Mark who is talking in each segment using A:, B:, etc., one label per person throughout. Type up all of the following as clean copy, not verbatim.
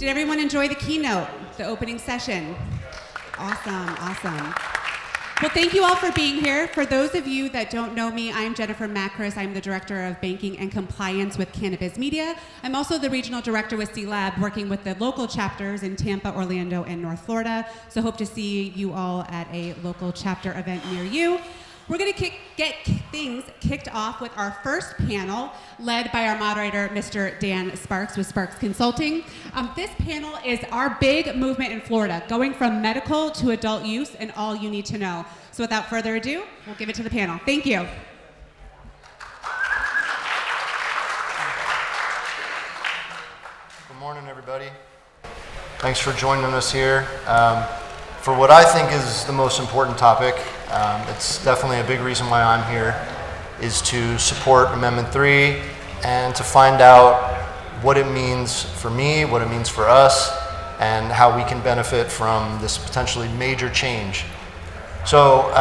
A: Did everyone enjoy the keynote, the opening session? Awesome, awesome. Well, thank you all for being here. For those of you that don't know me, I'm Jennifer Macris. I'm the Director of Banking and Compliance with Cannabiz Media. I'm also the Regional Director with C-Lab, working with the local chapters in Tampa, Orlando, and North Florida. So hope to see you all at a local chapter event near you. We're going to get things kicked off with our first panel, led by our moderator, Mr. Dan Sparks with Sparks Consulting. This panel is our big movement in Florida, going from medical to adult use and all you need to know. So without further ado, we'll give it to the panel. Thank you.
B: Good morning, everybody. Thanks for joining us here. For what I think is the most important topic, it's definitely a big reason why I'm here, is to support Amendment 3 and to find out what it means for me, what it means for us, and how we can benefit from this potentially major change. So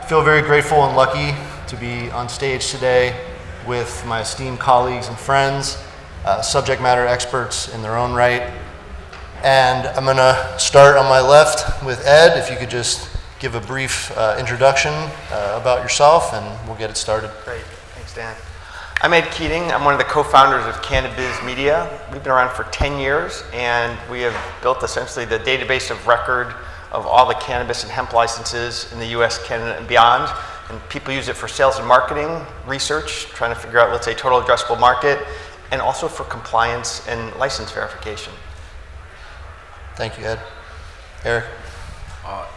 B: feel very grateful and lucky to be on stage today with my esteemed colleagues and friends, subject matter experts in their own right. And I'm going to start on my left with Ed. If you could just give a brief introduction about yourself, and we'll get it started.
C: Great. Thanks, Dan. I'm Ed Keating. I'm one of the co-founders of Cannabiz Media. We've been around for 10 years, and we have built essentially the database of record of all the cannabis and hemp licenses in the US, Canada, and beyond. And people use it for sales and marketing, research, trying to figure out, let's say, total addressable market, and also for compliance and license verification.
B: Thank you, Ed. Eric?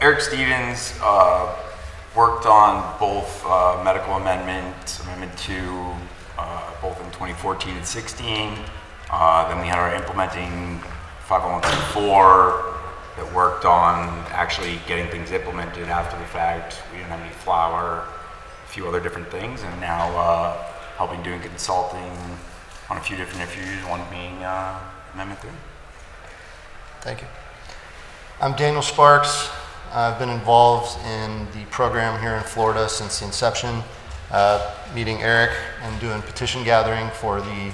D: Eric Stevens worked on both medical amendment, Amendment 2, both in 2014 and 16. Then we had our implementing 501c4 that worked on actually getting things implemented after the fact. We didn't have any flower, a few other different things, and now helping doing consulting on a few different issues, one being Amendment 3.
B: Thank you. I'm Daniel Sparks. I've been involved in the program here in Florida since the inception, meeting Eric and doing petition gathering for the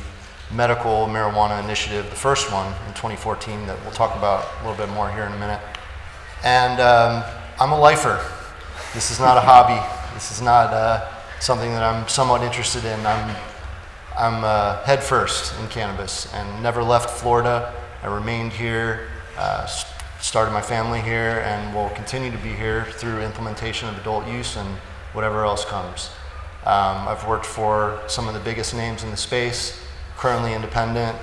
B: medical marijuana initiative, the first one in 2014 that we'll talk about a little bit more here in a minute. And I'm a lifer. This is not a hobby. This is not something that I'm somewhat interested in. I'm head first in cannabis and never left Florida. I remained here, started my family here, and will continue to be here through implementation of adult use and whatever else comes. I've worked for some of the biggest names in the space, currently independent,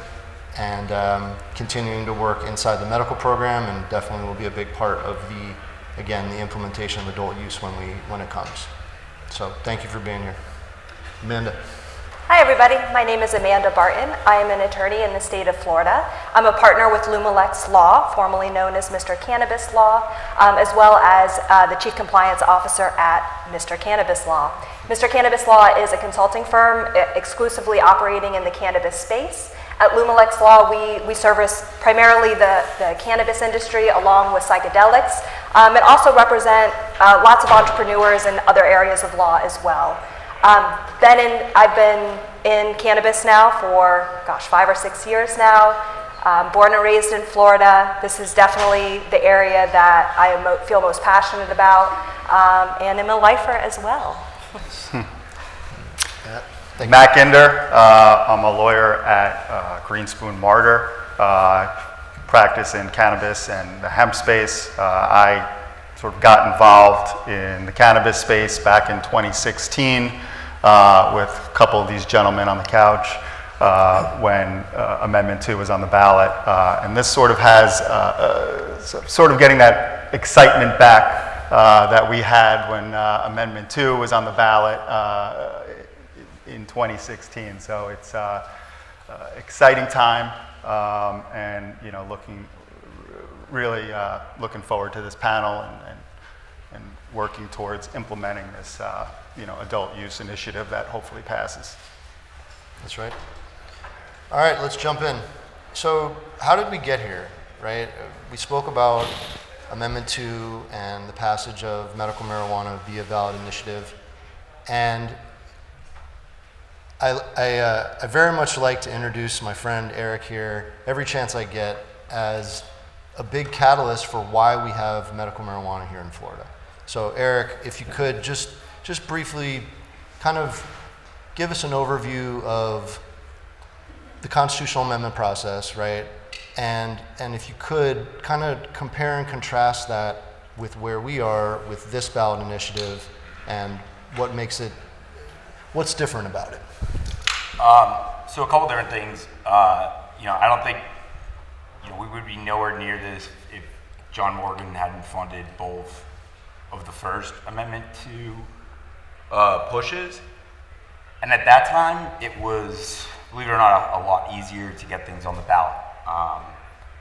B: and continuing to work inside the medical program, and definitely will be a big part of the implementation of adult use when it comes. So thank you for being here. Amanda.
E: Hi everybody, my name is Amanda Barton. I am an attorney in the state of Florida. I'm a partner with LumaLex Law, formerly known as Mr. Cannabiz Law, as well as the Chief Compliance Officer at Mr. Cannabiz Law. Mr. Cannabiz Law is a consulting firm exclusively operating in the cannabis space. At LumaLex Law, we service primarily the cannabis industry along with psychedelics, and also represent lots of entrepreneurs in other areas of law as well. I've been in cannabis now for, 5 or 6 years now. Born and raised in Florida. This is definitely the area that I feel most passionate about, and I'm a lifer as well.
F: Matt Ginder. I'm a lawyer at Greenspoon, Marder. Practice in cannabis and the hemp space. I sort of got involved in the cannabis space back in 2016 with a couple of these gentlemen on the couch when Amendment 2 was on the ballot. And this sort of has sort of getting that excitement back that we had when Amendment 2 was on the ballot in 2016. So it's exciting time, and looking forward to this panel and working towards implementing this adult use initiative that hopefully passes.
B: That's right. All right, let's jump in. So how did we get here, right? We spoke about Amendment 2 and the passage of medical marijuana via ballot initiative. And I very much like to introduce my friend Eric here every chance I get. as a big catalyst for why we have medical marijuana here in Florida. So Eric, if you could just briefly kind of give us an overview of the constitutional amendment process, right? And if you could kind of compare and contrast that with where we are with this ballot initiative and what's different about it?
D: So a couple different things. I don't think we would be nowhere near this if John Morgan hadn't funded both of the First Amendment to pushes. And at that time, it was, believe it or not, a lot easier to get things on the ballot.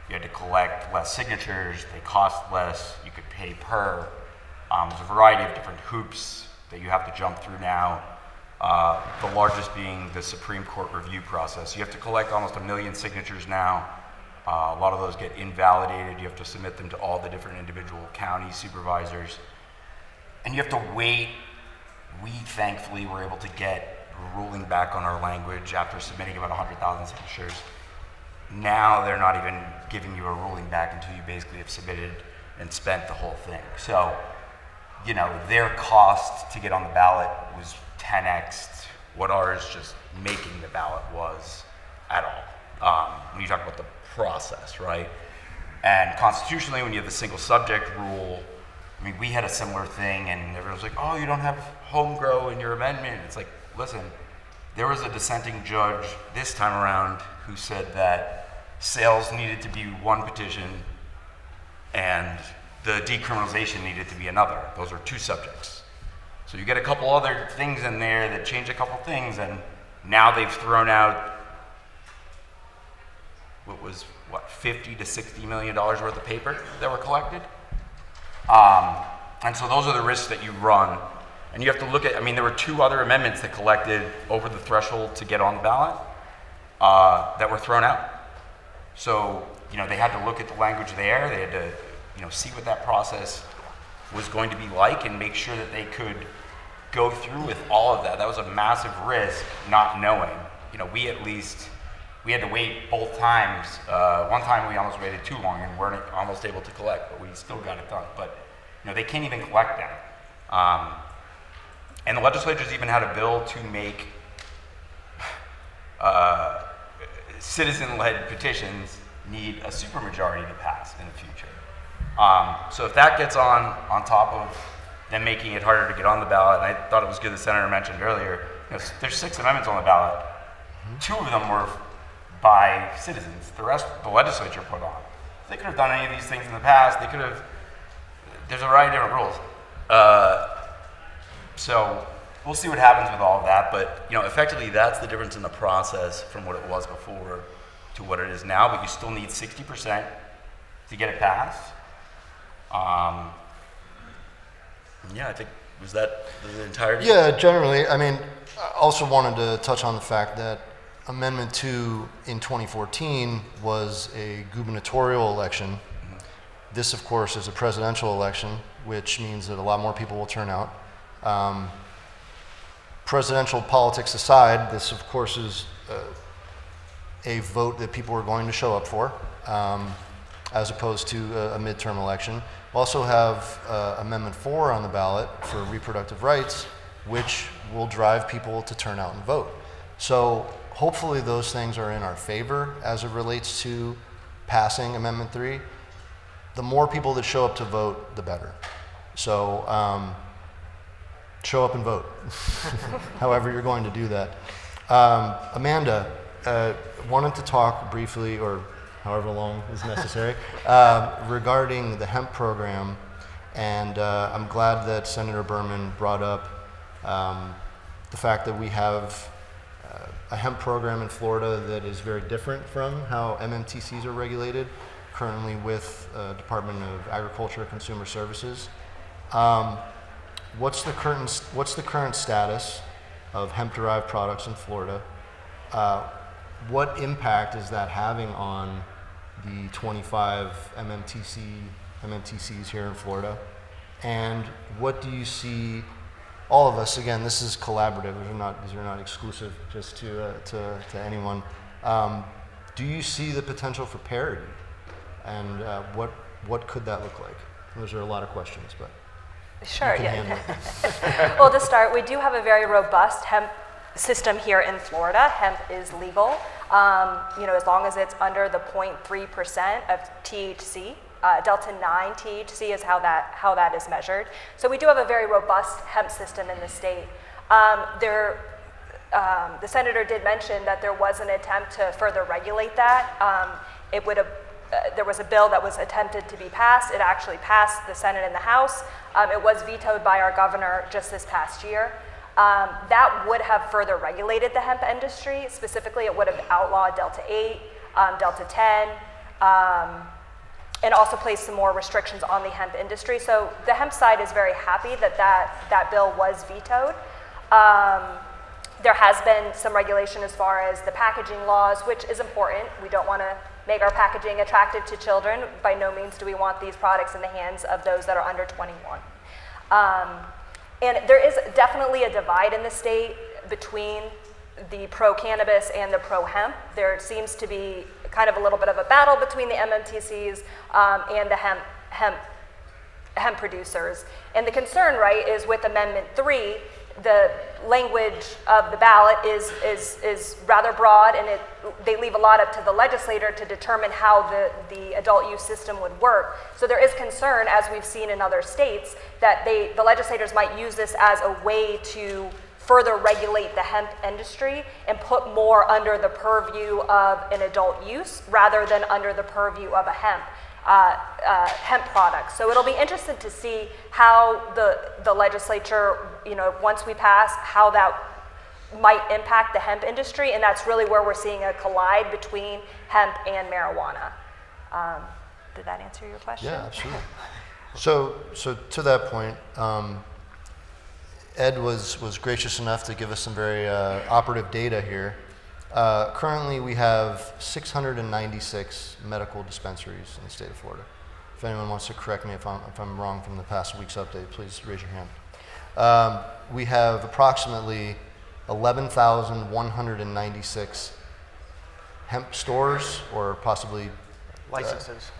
D: You had to collect less signatures, they cost less, you could pay per. There's a variety of different hoops that you have to jump through now. The largest being the Supreme Court review process. You have to collect almost 1 million signatures now. A lot of those get invalidated. You have to submit them to all the different individual county supervisors. And you have to wait. We thankfully were able to get a ruling back on our language after submitting about 100,000 signatures. Now they're not even giving you a ruling back until you basically have submitted and spent the whole thing. So, their cost to get on the ballot was 10x what ours just making the ballot was at all. When you talk about the process, right? And constitutionally, when you have the single subject rule, I mean, we had a similar thing, and everyone was like, oh, you don't have home grow in your amendment. It's like, listen, there was a dissenting judge this time around who said that sales needed to be one petition and the decriminalization needed to be another. Those are two subjects. So you get a couple other things in there that change a couple things, and now they've thrown out $50 to $60 million worth of paper that were collected. And so those are the risks that you run. And you have to look at, there were 2 other amendments that collected over the threshold to get on the ballot that were thrown out. So, they had to look at the language there. They had to, see what that process was going to be like and make sure that they could go through with all of that. That was a massive risk, not knowing. We had to wait both times. One time we almost waited too long and weren't almost able to collect, but we still got it done. But, they can't even collect now. And the legislature's even had a bill to make citizen-led petitions need a supermajority to pass in the future. So if that gets on top of them making it harder to get on the ballot, and I thought it was good the senator mentioned earlier, there's 6 amendments on the ballot. 2 of them were by citizens. The rest the legislature put on. They could have done any of these things in the past. There's a variety of different rules. So we'll see what happens with all of that, but effectively that's the difference in the process from what it was before to what it is now, but you still need 60% to get it passed. I think, was that the entirety?
B: Yeah, generally. I also wanted to touch on the fact that Amendment 2 in 2014 was a gubernatorial election. Mm-hmm. This, of course, is a presidential election, which means that a lot more people will turn out. Presidential politics aside, this, of course, is a vote that people are going to show up for, as opposed to a midterm election. We also have Amendment 4 on the ballot for reproductive rights, which will drive people to turn out and vote. So hopefully those things are in our favor as it relates to passing Amendment 3. The more people that show up to vote, the better. So show up and vote, however you're going to do that. Amanda, wanted to talk briefly, or however long is necessary, regarding the hemp program, and I'm glad that Senator Berman brought up the fact that we have a hemp program in Florida that is very different from how MMTCs are regulated currently with Department of Agriculture and Consumer Services. What's the current status of hemp-derived products in Florida? What impact is that having on the 25 MMTCs here in Florida? And what do you see, all of us, again, this is collaborative, these are not exclusive just to anyone. Do you see the potential for parity and what could that look like? Those are a lot of questions, but
E: Sure,
B: you can
E: yeah.
B: handle it.
E: Well, to start, we do have a very robust hemp system here in Florida. Hemp is legal, as long as it's under the 0.3% of THC. Delta 9 THC is how that is measured. So we do have a very robust hemp system in the state. The senator did mention that there was an attempt to further regulate that. There was a bill that was attempted to be passed. It actually passed the Senate and the House. It was vetoed by our governor just this past year. That would have further regulated the hemp industry. Specifically, it would have outlawed Delta 8, Delta 10, and also placed some more restrictions on the hemp industry. So the hemp side is very happy that bill was vetoed. There has been some regulation as far as the packaging laws, which is important. We don't want to make our packaging attractive to children. By no means do we want these products in the hands of those that are under 21. And there is definitely a divide in the state between the pro-cannabis and the pro-hemp. There seems to be kind of a little bit of a battle between the MMTCs and the hemp producers. And the concern, right, is with Amendment 3, the language of the ballot is rather broad, and they leave a lot up to the legislator to determine how the adult use system would work. So there is concern, as we've seen in other states, that the legislators might use this as a way to further regulate the hemp industry and put more under the purview of an adult use rather than under the purview of a hemp product. So it'll be interesting to see how the legislature, once we pass, how that might impact the hemp industry, and that's really where we're seeing a collide between hemp and marijuana. Did that answer your question?
B: Yeah, absolutely. So to that point, Ed was gracious enough to give us some very operative data here. Currently, we have 696 medical dispensaries in the state of Florida. If anyone wants to correct me if I'm wrong from the past week's update, please raise your hand. We have approximately 11,196 hemp stores, or possibly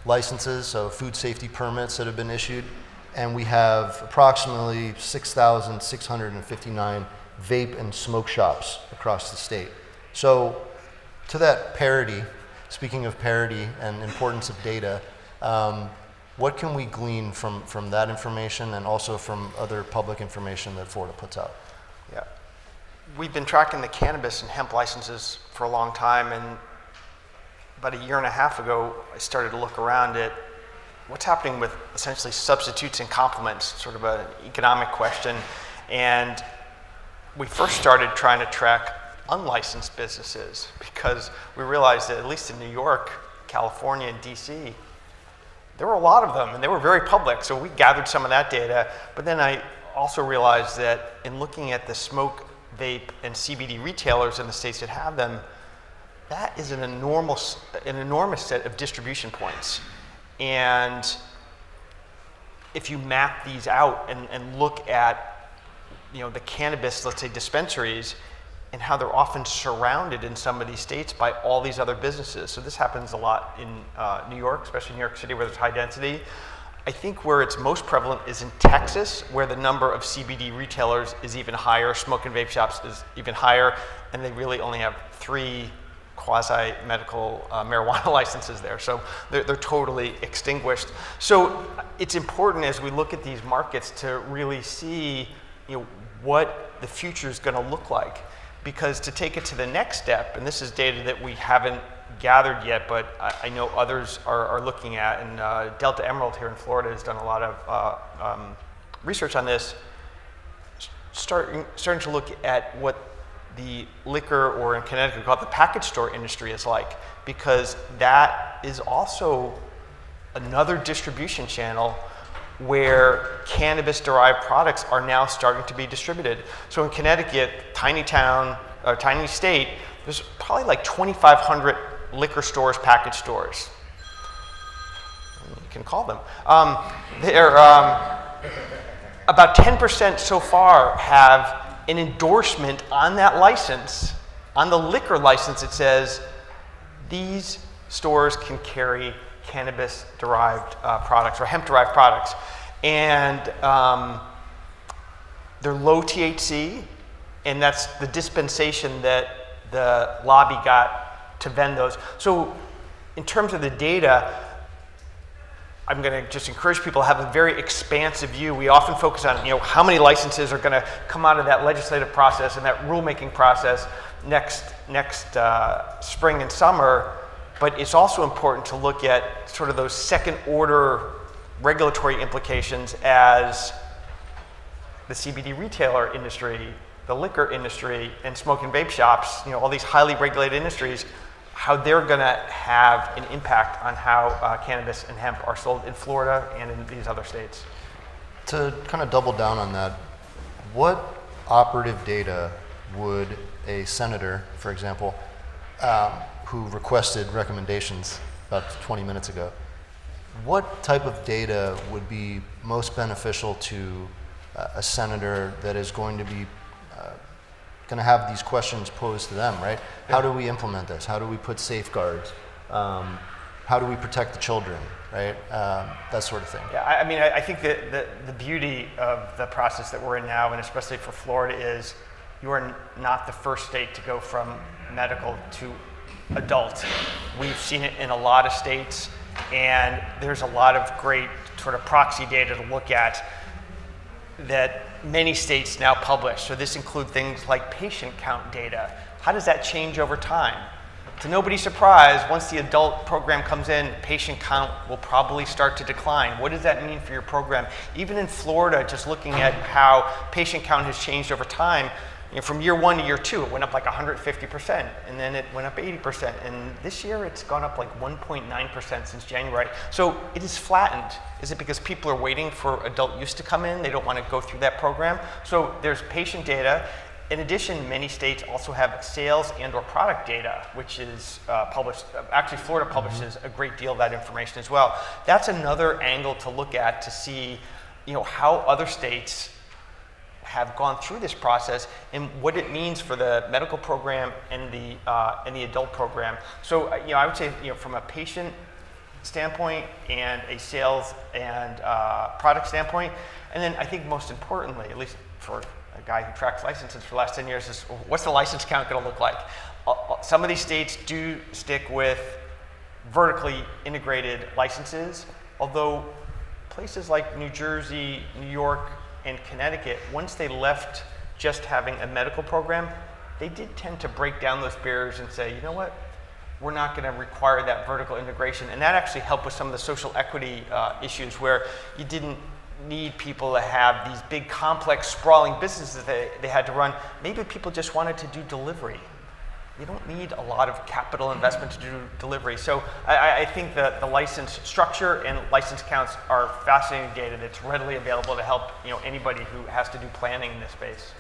B: licenses, so food safety permits that have been issued. And we have approximately 6,659 vape and smoke shops across the state. So to that parity, speaking of parity and importance of data, what can we glean from that information and also from other public information that Florida puts out?
C: Yeah. We've been tracking the cannabis and hemp licenses for a long time, and about a year and a half ago, I started to look around at what's happening with essentially substitutes and complements, sort of an economic question. And we first started trying to track unlicensed businesses because we realized that at least in New York, California, and DC, there were a lot of them and they were very public. So we gathered some of that data. But then I also realized that in looking at the smoke, vape, and CBD retailers in the states that have them, that is an enormous set of distribution points. And if you map these out and look at, the cannabis, let's say, dispensaries, and how they're often surrounded in some of these states by all these other businesses. So this happens a lot in New York, especially New York City, where there's high density. I think where it's most prevalent is in Texas, where the number of CBD retailers is even higher, smoke and vape shops is even higher, and they really only have 3 quasi-medical marijuana licenses there. So they're totally extinguished. So it's important as we look at these markets to really see what the future is going to look like. Because to take it to the next step, and this is data that we haven't gathered yet, but I know others are looking at, and Delta Emerald here in Florida has done a lot of research on this, starting to look at what the liquor, or in Connecticut we call it the package store industry, is like, because that is also another distribution channel where cannabis-derived products are now starting to be distributed. So in Connecticut, tiny town, or tiny state, there's probably like 2,500 liquor stores, package stores. You can call them. They're about 10% so far have an endorsement on that license. On the liquor license, it says these stores can carry cannabis-derived products or hemp-derived products. And they're low THC, and that's the dispensation that the lobby got to vend those. So in terms of the data, I'm going to just encourage people to have a very expansive view. We often focus on, how many licenses are going to come out of that legislative process and that rulemaking process next spring and summer. But it's also important to look at sort of those second order regulatory implications as the CBD retailer industry, the liquor industry, and smoke and vape shops, all these highly regulated industries, how they're going to have an impact on how cannabis and hemp are sold in Florida and in these other states.
B: To kind of double down on that, what operative data would a senator, for example, who requested recommendations about 20 minutes ago, what type of data would be most beneficial to a senator that is going to be going to have these questions posed to them, right? Yeah. How do we implement this? How do we put safeguards? How do we protect the children, right? That sort of thing.
C: Yeah, I think that the beauty of the process that we're in now, and especially for Florida, is you are not the first state to go from medical to adult. We've seen it in a lot of states, and there's a lot of great sort of proxy data to look at that many states now publish. So this includes things like patient count data. How does that change over time? To nobody's surprise, once the adult program comes in, patient count will probably start to decline. What does that mean for your program? Even in Florida, just looking at how patient count has changed over time, from year 1 to year 2, it went up like 150%, and then it went up 80%, and this year it's gone up like 1.9% since January. So it is flattened. Is it because people are waiting for adult use to come in? They don't want to go through that program? So there's patient data. In addition, many states also have sales and or product data, which is published. Actually, Florida publishes a great deal of that information as well. That's another angle to look at to see, how other states have gone through this process and what it means for the medical program and the adult program. So, I would say, from a patient standpoint and a sales and product standpoint, and then I think most importantly, at least for a guy who tracks licenses for the last 10 years, is what's the license count going to look like? Some of these states do stick with vertically integrated licenses, although places like New Jersey, New York, and Connecticut, once they left just having a medical program, they did tend to break down those barriers and say, you know what, we're not going to require that vertical integration. And that actually helped with some of the social equity issues where you didn't need people to have these big, complex, sprawling businesses that they had to run. Maybe people just wanted to do delivery. You don't need a lot of capital investment to do delivery. So I think that the license structure and license counts are fascinating data that's readily available to help anybody who has to do planning in this space.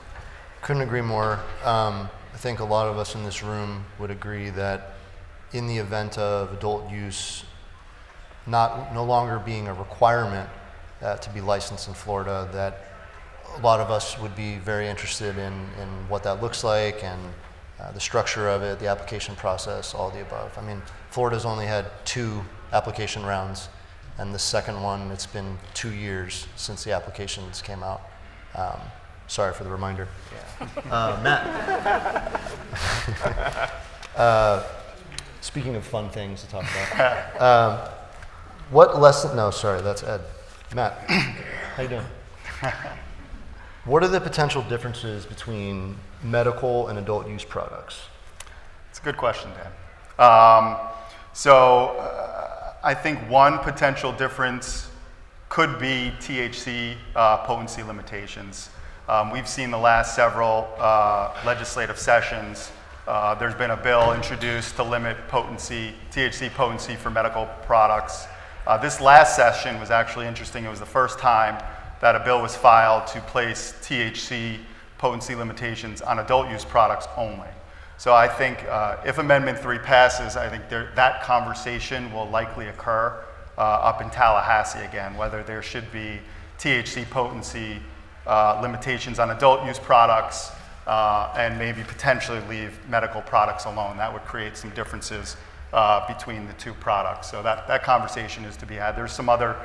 B: Couldn't agree more. I think a lot of us in this room would agree that in the event of adult use no longer being a requirement to be licensed in Florida, that a lot of us would be very interested in what that looks like and the structure of it, the application process, all the above. I mean, Florida's only had 2 application rounds, and the second one, it's been 2 years since the applications came out. Sorry for the reminder. Yeah. Matt. Speaking of fun things to talk about, that's Ed. Matt, how you doing? What are the potential differences between medical and adult use products?
F: It's a good question, Dan. I think one potential difference could be THC potency limitations. We've seen the last several legislative sessions, there's been a bill introduced to limit THC potency for medical products. This last session was actually interesting. It was the first time that a bill was filed to place THC potency limitations on adult use products only. So I think if Amendment 3 passes, I think that conversation will likely occur up in Tallahassee again, whether there should be THC potency limitations on adult use products and maybe potentially leave medical products alone. That would create some differences between the two products. So that conversation is to be had. There's some other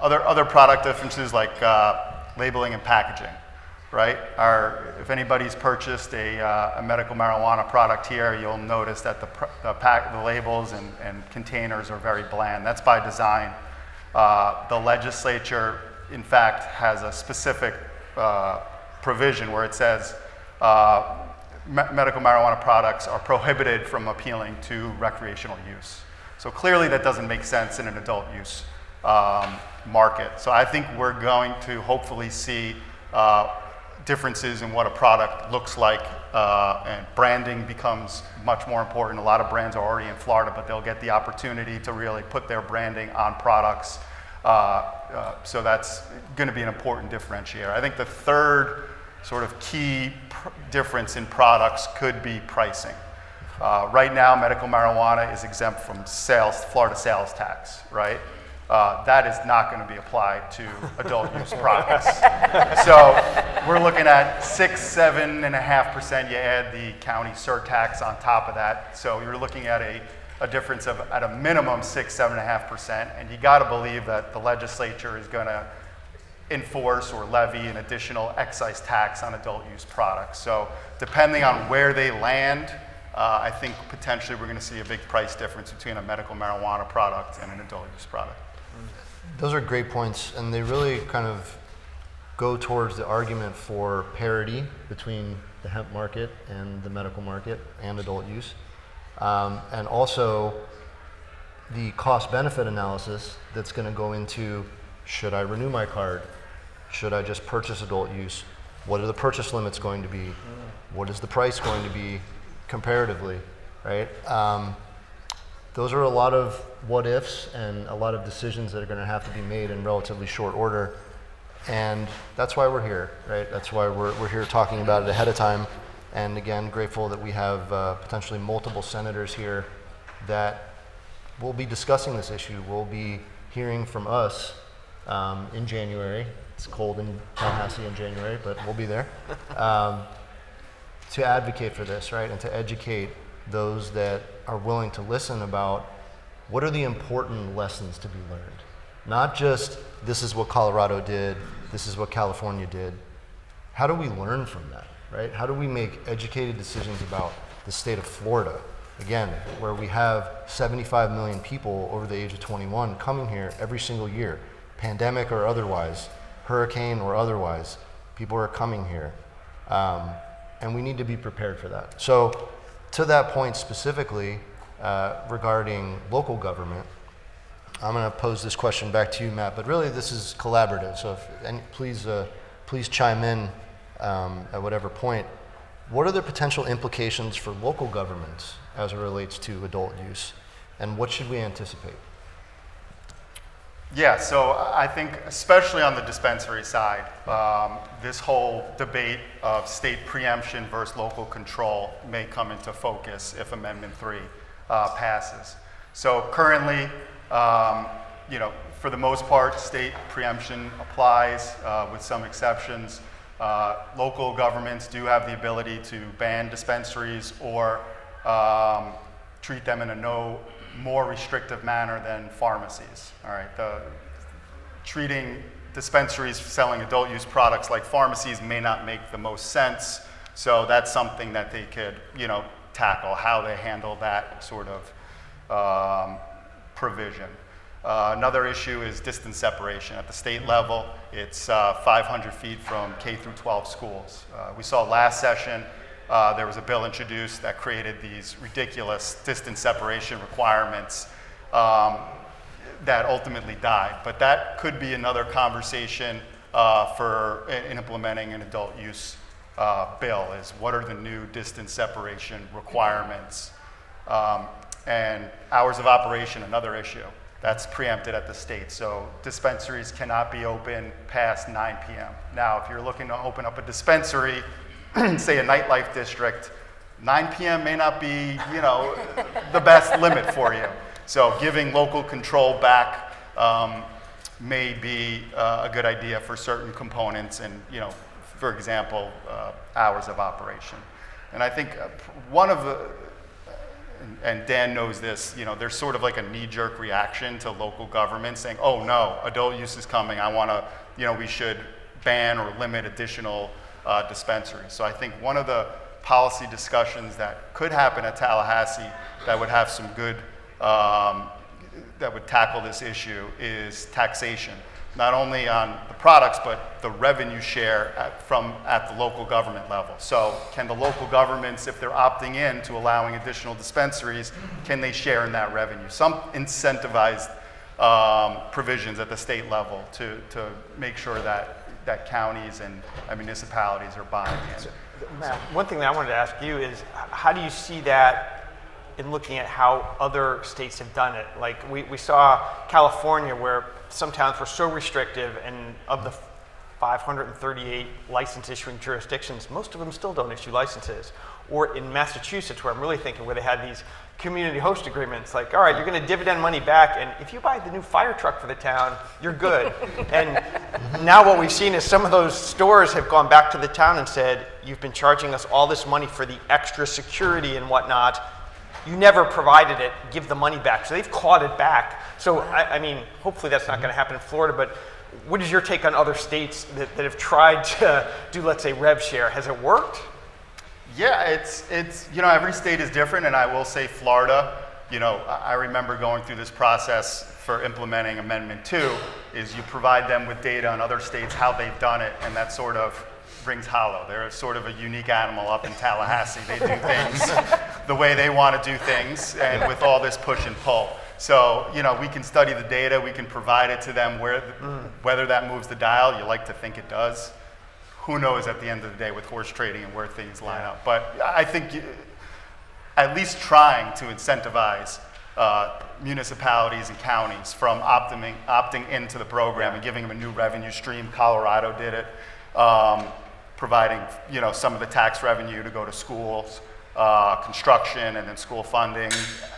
F: product differences like labeling and packaging, right? If anybody's purchased a medical marijuana product here, you'll notice that the labels and containers are very bland. That's by design. The legislature, in fact, has a specific provision where it says medical marijuana products are prohibited from appealing to recreational use. So clearly that doesn't make sense in an adult use market. So I think we're going to hopefully see differences in what a product looks like, and branding becomes much more important. A lot of brands are already in Florida, but they'll get the opportunity to really put their branding on products. So that's going to be an important differentiator. I think the third sort of key difference in products could be pricing. Right now, medical marijuana is exempt from Florida sales tax, right? That is not going to be applied to adult use products. So we're looking at 7.5%. You add the county surtax on top of that. So you're looking at a difference of, at a minimum, 7.5%. And you got to believe that the legislature is going to enforce or levy an additional excise tax on adult use products. So depending on where they land, I think potentially we're going to see a big price difference between a medical marijuana product and an adult use product.
B: Those are great points, and they really kind of go towards the argument for parity between the hemp market and the medical market and adult use. And also the cost-benefit analysis that's going to go into, should I renew my card? Should I just purchase adult use? What are the purchase limits going to be? What is the price going to be comparatively, right? Those are a lot of what ifs and a lot of decisions that are going to have to be made in relatively short order. And that's why we're here, right? That's why we're here talking about it ahead of time. And again, grateful that we have potentially multiple senators here that will be discussing this issue. We'll be hearing from us in January. It's cold in Tallahassee in January, but we'll be there to advocate for this, right? And to educate those that are willing to listen about what are the important lessons to be learned. Not just this is what Colorado did, this is what California did. How do we learn from that, right? How do we make educated decisions about the state of Florida? Again, where we have 75 million people over the age of 21 coming here every single year, pandemic or otherwise, hurricane or otherwise, people are coming here. And we need to be prepared for that. So to that point specifically, regarding local government, I'm going to pose this question back to you, Matt, but really this is collaborative. So please chime in at whatever point. What are the potential implications for local governments as it relates to adult use, and what should we anticipate?
F: Yeah, so I think especially on the dispensary side, this whole debate of state preemption versus local control may come into focus if Amendment 3 passes. So currently, for the most part, state preemption applies with some exceptions. Local governments do have the ability to ban dispensaries or treat them in a no more restrictive manner than pharmacies. All right, treating dispensaries selling adult use products like pharmacies may not make the most sense. So that's something that they could, tackle, how they handle that sort of provision. Another issue is distance separation. At the state level, it's 500 feet from K through 12 schools. We saw last session, there was a bill introduced that created these ridiculous distance separation requirements that ultimately died. But that could be another conversation for implementing an adult use bill, is what are the new distance separation requirements? And hours of operation, another issue. That's preempted at the state. So dispensaries cannot be open past 9 p.m. Now, if you're looking to open up a dispensary, say a nightlife district, 9 p.m. may not be, the best limit for you. So giving local control back may be a good idea for certain components and, for example, hours of operation. And I think one of the, and Dan knows this, there's sort of like a knee-jerk reaction to local government saying, oh no, adult use is coming, I want to, we should ban or limit additional dispensaries. So I think one of the policy discussions that could happen at Tallahassee that would have some good, that would tackle this issue is taxation, not only on the products, but the revenue share at the local government level. So can the local governments, if they're opting in to allowing additional dispensaries, can they share in that revenue? Some incentivized provisions at the state level to make sure that counties and municipalities are buying in.
C: So, Matt, one thing that I wanted to ask you is, how do you see that in looking at how other states have done it? Like we saw California, where some towns were so restrictive, and of the 538 license issuing jurisdictions, most of them still don't issue licenses. Or in Massachusetts, where I'm really thinking, where they had these community host agreements, like, all right, you're going to dividend money back, and if you buy the new fire truck for the town, you're good. And now what we've seen is some of those stores have gone back to the town and said, you've been charging us all this money for the extra security and whatnot. You never provided it, give the money back. So they've clawed it back. So, I mean, hopefully that's not going to happen in Florida, but what is your take on other states that have tried to do, let's say, rev share? Has it worked?
F: Yeah, it's every state is different, and I will say Florida, I remember going through this process for implementing Amendment 2, is you provide them with data on other states, how they've done it, and that sort of rings hollow. They're sort of a unique animal up in Tallahassee. They do things the way they want to do things, and with all this push and pull. So, we can study the data, we can provide it to them, whether that moves the dial. You like to think it does. Who knows at the end of the day with horse trading and where things line up. But I think at least trying to incentivize municipalities and counties from opting into the program and giving them a new revenue stream. Colorado did it, providing some of the tax revenue to go to schools, construction, and then school funding,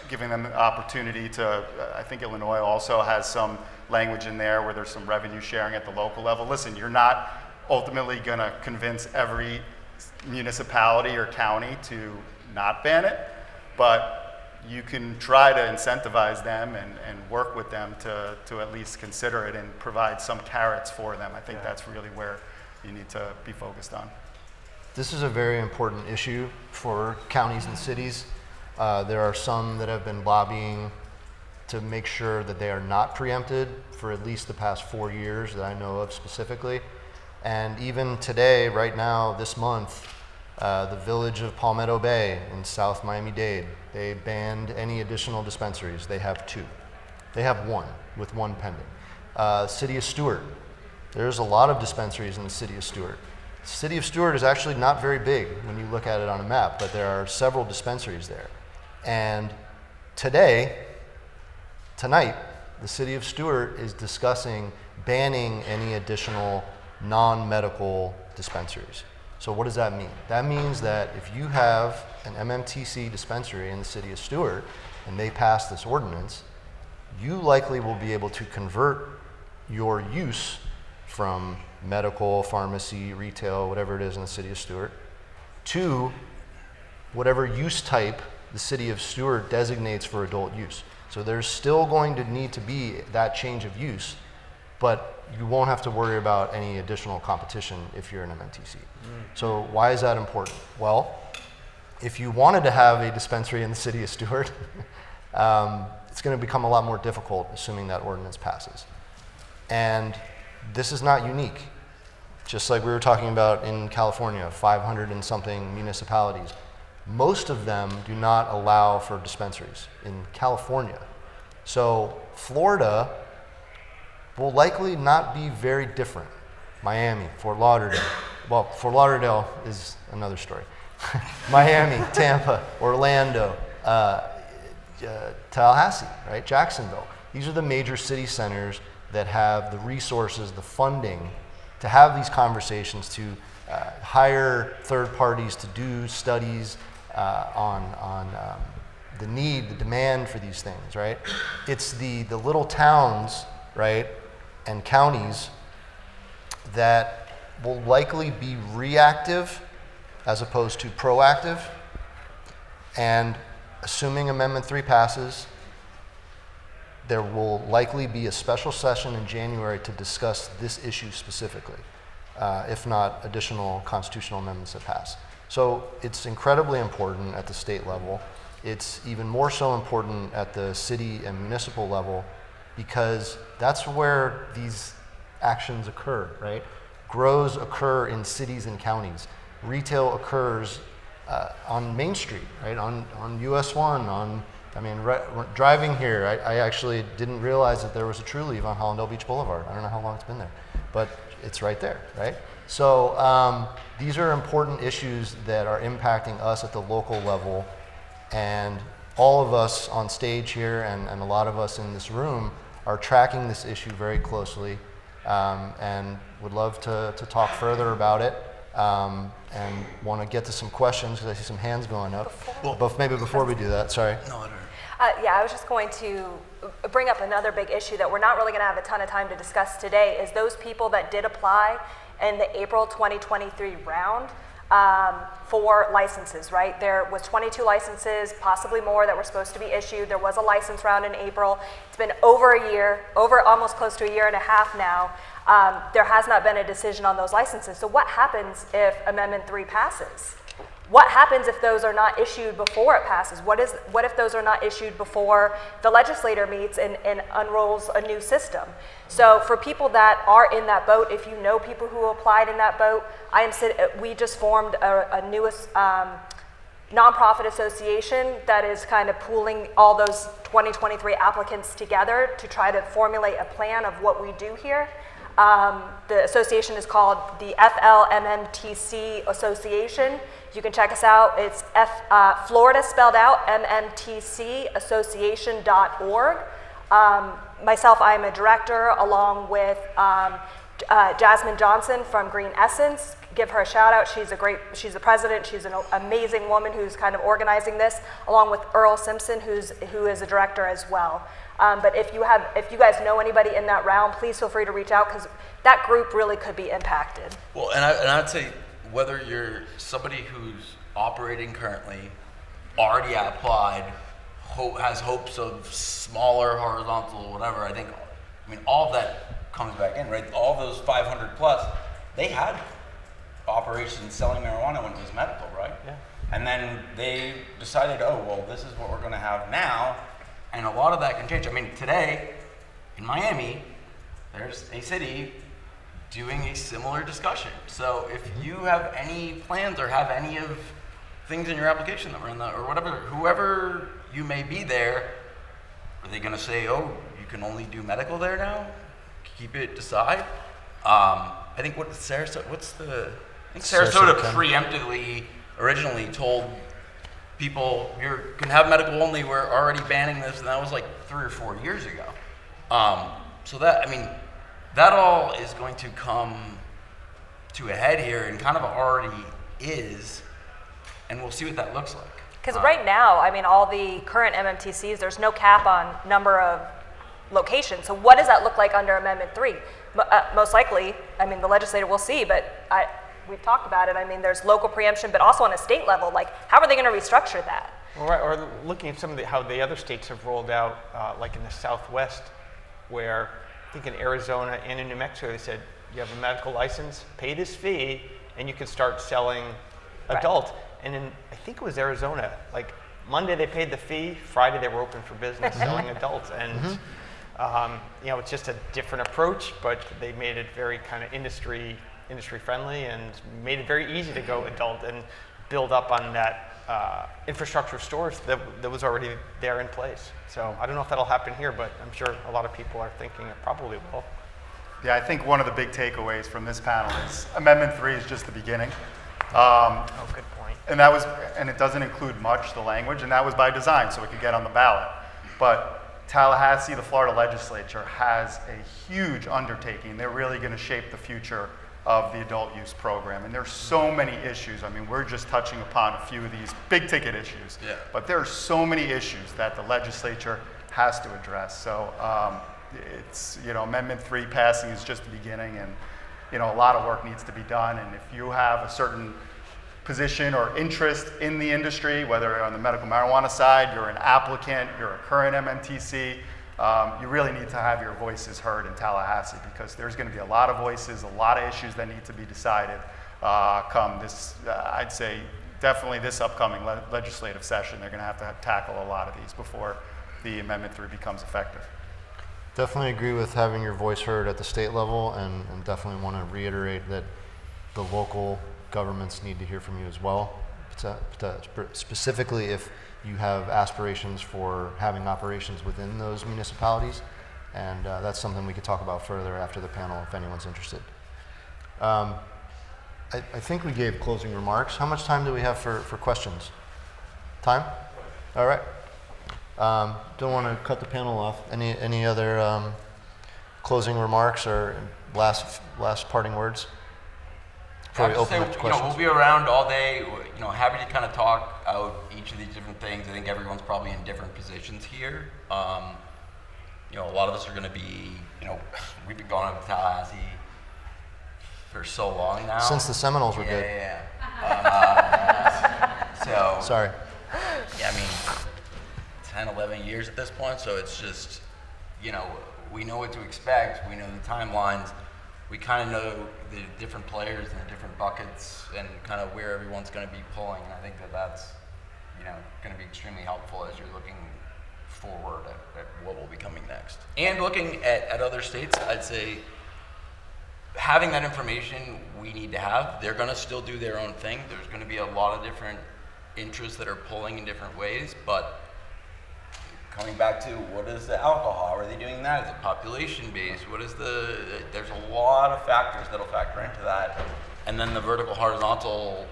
F: giving them the opportunity to, I think Illinois also has some language in there where there's some revenue sharing at the local level. Listen, you're not ultimately going to convince every municipality or county to not ban it, but you can try to incentivize them and work with them to at least consider it and provide some carrots for them. I think that's really where you need to be focused on.
B: This is a very important issue for counties and cities. There are some that have been lobbying to make sure that they are not preempted for at least the past 4 years that I know of specifically. And even today, right now, this month, the village of Palmetto Bay in South Miami-Dade, they banned any additional dispensaries. They have 2. They have 1, with 1 pending. City of Stewart, there's a lot of dispensaries in the city of Stewart. The city of Stewart is actually not very big when you look at it on a map, but there are several dispensaries there. And tonight, the city of Stewart is discussing banning any additional non-medical dispensaries. So what does that mean? That means that if you have an MMTC dispensary in the city of Stewart and they pass this ordinance, you likely will be able to convert your use from medical, pharmacy, retail, whatever it is in the city of Stewart, to whatever use type the city of Stewart designates for adult use. So there's still going to need to be that change of use, but you won't have to worry about any additional competition if you're an MMTC. So why is that important? Well, if you wanted to have a dispensary in the city of Stewart, it's going to become a lot more difficult assuming that ordinance passes. And this is not unique. Just like we were talking about in California, 500 and something municipalities. Most of them do not allow for dispensaries in California. So Florida will likely not be very different. Miami, Fort Lauderdale. Well, Fort Lauderdale is another story. Miami, Tampa, Orlando, Tallahassee, right? Jacksonville. These are the major city centers that have the resources, the funding to have these conversations, to hire third parties to do studies on the need, the demand for these things, right? It's the little towns, right, and counties that will likely be reactive as opposed to proactive. And assuming Amendment 3 passes, there will likely be a special session in January to discuss this issue specifically, if not additional constitutional amendments that pass. So it's incredibly important at the state level. It's even more so important at the city and municipal level, because that's where these actions occur, right? Grows occur in cities and counties. Retail occurs on Main Street, right? On US 1, driving here, I actually didn't realize that there was a Trulieve on Hollandale Beach Boulevard. I don't know how long it's been there, but it's right there, right? So these are important issues that are impacting us at the local level, and all of us on stage here and a lot of us in this room are tracking this issue very closely, and would love to talk further about it, and want to get to some questions because I see some hands going up. But maybe before we do that, sorry.
E: Yeah, I was just going to bring up another big issue that we're not really going to have a ton of time to discuss today, is those people that did apply in the April 2023 round for licenses, right? There was 22 licenses, possibly more, that were supposed to be issued. There was a license round in April. It's been over a year, almost close to a year and a half now. There has not been a decision on those licenses. So what happens if Amendment 3 passes? What happens if those are not issued before it passes? What if those are not issued before the legislature meets and unrolls a new system? So for people that are in that boat, if you know people who applied in that boat, we just formed a newest nonprofit association that is kind of pooling all those 2023 applicants together to try to formulate a plan of what we do here. The association is called the MMTC Association. You can check us out. It's Florida spelled out, MMTCassociation.org. Myself, I am a director, along with Jasmine Johnson from Green Essence. Give her a shout out. She's the president. She's an amazing woman who's kind of organizing this, along with Earl Simpson, who is a director as well. But if you guys know anybody in that realm, please feel free to reach out, because that group really could be impacted.
G: Well, and I'd say, whether you're somebody who's operating currently, already applied, has hopes of smaller, horizontal, whatever, I mean, all of that comes back in, right? All those 500 plus, they had operations selling marijuana when it was medical, right?
C: Yeah.
G: And then they decided, oh, well, this is what we're going to have now, and a lot of that can change. I mean, today, in Miami, there's a city doing a similar discussion. So if you have any plans or have any of things in your application that were in the, or whatever, whoever you may be there, are they going to say, oh, you can only do medical there now? Keep it aside? I think Sarasota preemptively originally told people, you can have medical only, we're already banning this, and that was like 3 or 4 years ago. So that, I mean, that all is going to come to a head here, and kind of already is, and we'll see what that looks like.
E: Because right now, I mean, all the current MMTCs, there's no cap on number of locations. So what does that look like under Amendment 3? Most likely, I mean, the legislator will see, but we've talked about it. I mean, there's local preemption, but also on a state level, like, how are they going to restructure that?
C: Or looking at some of how the other states have rolled out, like in the Southwest, where I think in Arizona and in New Mexico, they said you have a medical license, pay this fee, and you can start selling adult. Right. And in, I think it was Arizona, like Monday they paid the fee, Friday they were open for business selling adult. And you know, it's just a different approach, but they made it very kind of industry friendly, and made it very easy to go adult and build up on that infrastructure of stores that was already there in place. So I don't know if that'll happen here, but I'm sure a lot of people are thinking it probably will.
F: Yeah, I think one of the big takeaways from this panel is Amendment 3 is just the beginning.
C: Good point.
F: And it doesn't include much, the language, and that was by design, so it could get on the ballot. But Tallahassee, the Florida legislature, has a huge undertaking. They're really going to shape the future of the adult use program. And there's so many issues. I mean, we're just touching upon a few of these big ticket issues. Yeah. But there are so many issues that the legislature has to address. So it's, you know, Amendment 3 passing is just the beginning, and, you know, a lot of work needs to be done. And if you have a certain position or interest in the industry, whether you're on the medical marijuana side, you're an applicant, you're a current MMTC, you really need to have your voices heard in Tallahassee, because there's going to be a lot of voices, a lot of issues that need to be decided come this, I'd say, definitely this upcoming legislative session. They're going to have to tackle a lot of these before the Amendment 3 becomes effective.
B: Definitely agree with having your voice heard at the state level, and definitely want to reiterate that the local governments need to hear from you as well, specifically if you have aspirations for having operations within those municipalities, and that's something we could talk about further after the panel if anyone's interested. I think we gave closing remarks. How much time do we have for questions? Time? All right. Don't want to cut the panel off. Any other closing remarks or last parting words? Before we open up to questions.
G: We'll be around all day. Happy to kind of talk out each of these different things. I think everyone's probably in different positions here. A lot of us are going to be, we've been going up to Tallahassee for so long now.
B: Since the Seminoles were good.
G: Yeah.
B: Sorry.
G: Yeah, I mean, 10, 11 years at this point, so it's just, we know what to expect, we know the timelines, we kind of know the different players and the different buckets and kind of where everyone's going to be pulling, and I think that's, going to be extremely helpful as you're looking forward at what will be coming next. And looking at other states, I'd say having that information we need to have. They're going to still do their own thing. There's going to be a lot of different interests that are pulling in different ways, but coming back to what is the alcohol? Are they doing that? Is it population based? There's a lot of factors that'll factor into that. And then the vertical horizontal,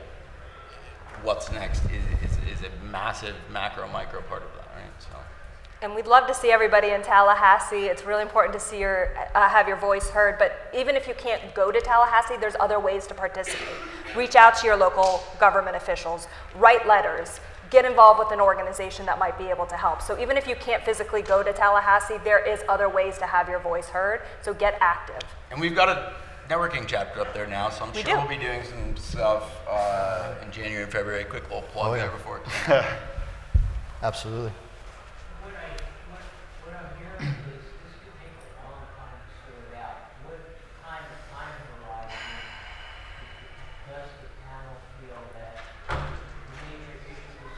G: what's next is a massive macro micro part of that, right? So.
E: And we'd love to see everybody in Tallahassee. It's really important to see have your voice heard, but even if you can't go to Tallahassee, there's other ways to participate. Reach out to your local government officials, write letters, get involved with an organization that might be able to help. So even if you can't physically go to Tallahassee, there is other ways to have your voice heard, so get active.
G: And we've got a networking chapter up there now, so I'm sure we'll be doing some stuff in January and February. Quick little plug there before it comes.
B: Absolutely.
H: What I'm hearing is this could take a long time to sort out. What kind of time horizon does the panel feel that major issues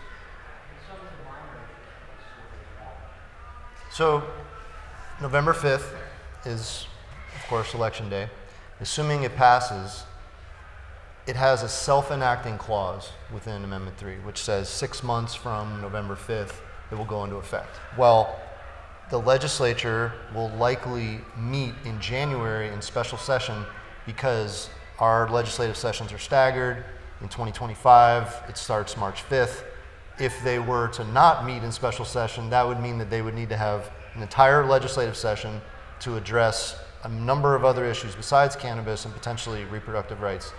H: and some of the minor issues are sorted out?
B: So November 5th is, of course, Election Day. Assuming it passes, it has a self-enacting clause within Amendment 3, which says 6 months from November 5th, it will go into effect. Well, the legislature will likely meet in January in special session because our legislative sessions are staggered. In 2025, it starts March 5th. If they were to not meet in special session, that would mean that they would need to have an entire legislative session to address a number of other issues besides cannabis and potentially reproductive rights,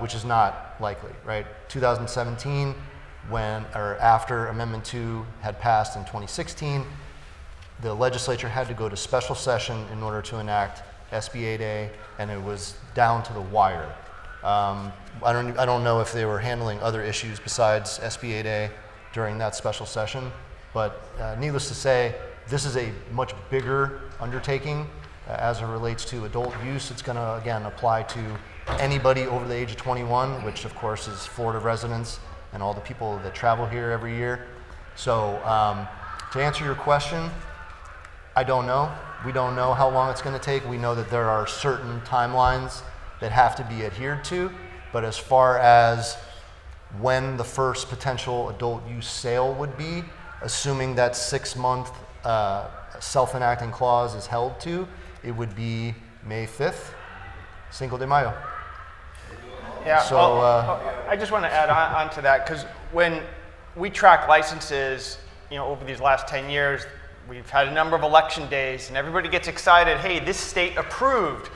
B: which is not likely, right? 2017, after Amendment 2 had passed in 2016, the legislature had to go to special session in order to enact SB 8A, and it was down to the wire. I don't know if they were handling other issues besides SB 8A during that special session, but needless to say, this is a much bigger undertaking as it relates to adult use. It's going to, again, apply to anybody over the age of 21, which of course is Florida residents and all the people that travel here every year. So to answer your question, I don't know. We don't know how long it's going to take. We know that there are certain timelines that have to be adhered to, but as far as when the first potential adult use sale would be, assuming that 6-month self-enacting clause is held to, it would be May 5th, Cinco de Mayo.
I: Yeah,
B: so,
I: I just want to add on to that, because when we track licenses, over these last 10 years, we've had a number of election days, and everybody gets excited, hey, this state approved.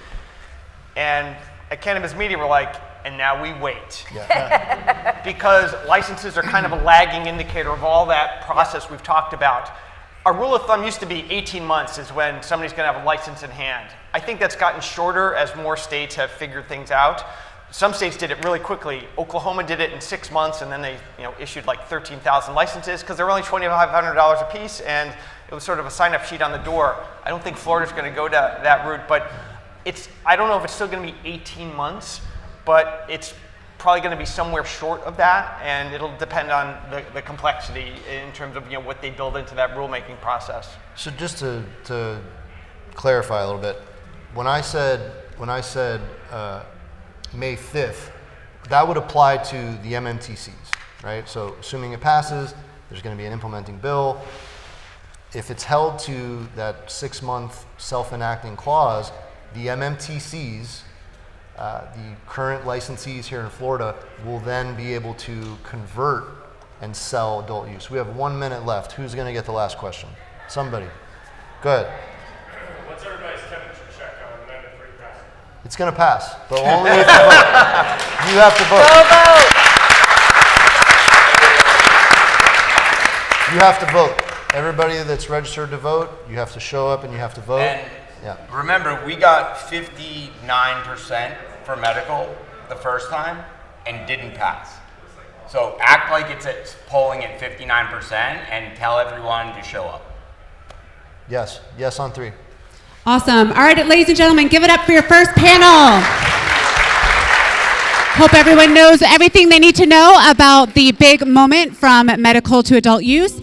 I: And at Cannabiz Media, we're like, and now we wait. Yeah. Because licenses are kind of a lagging indicator of all that process we've talked about. Our rule of thumb used to be 18 months is when somebody's going to have a license in hand. I think that's gotten shorter as more states have figured things out. some states did it really quickly. Oklahoma did it in 6 months, and then they issued like 13,000 licenses because they were only $2,500 a piece, and it was sort of a sign-up sheet on the door. I don't think Florida's going to go that route, but I don't know if it's still going to be 18 months, but it's probably going to be somewhere short of that, and it'll depend on the complexity in terms of what they build into that rulemaking process.
B: So just to clarify a little bit, when I said May 5th, that would apply to the MMTCs, right? So assuming it passes, there's going to be an implementing bill. If it's held to that 6-month self-enacting clause, the MMTCs, the current licensees here in Florida, will then be able to convert and sell adult use. We have 1 minute left. Who's going to get the last question? Somebody. Go ahead.
J: What's everybody's temperature check on Amendment 3 passing?
B: It's going to pass, but only if you vote. You have to vote.
E: Go vote.
B: You have to vote. Everybody that's registered to vote, you have to show up and you have to vote.
G: And
B: yeah.
G: remember, we got 59% for medical the first time and didn't pass. So act like it's polling at 59% and tell everyone to show up.
B: Yes. Yes on 3.
A: Awesome. All right, ladies and gentlemen, give it up for your first panel. Hope everyone knows everything they need to know about the big moment from medical to adult use.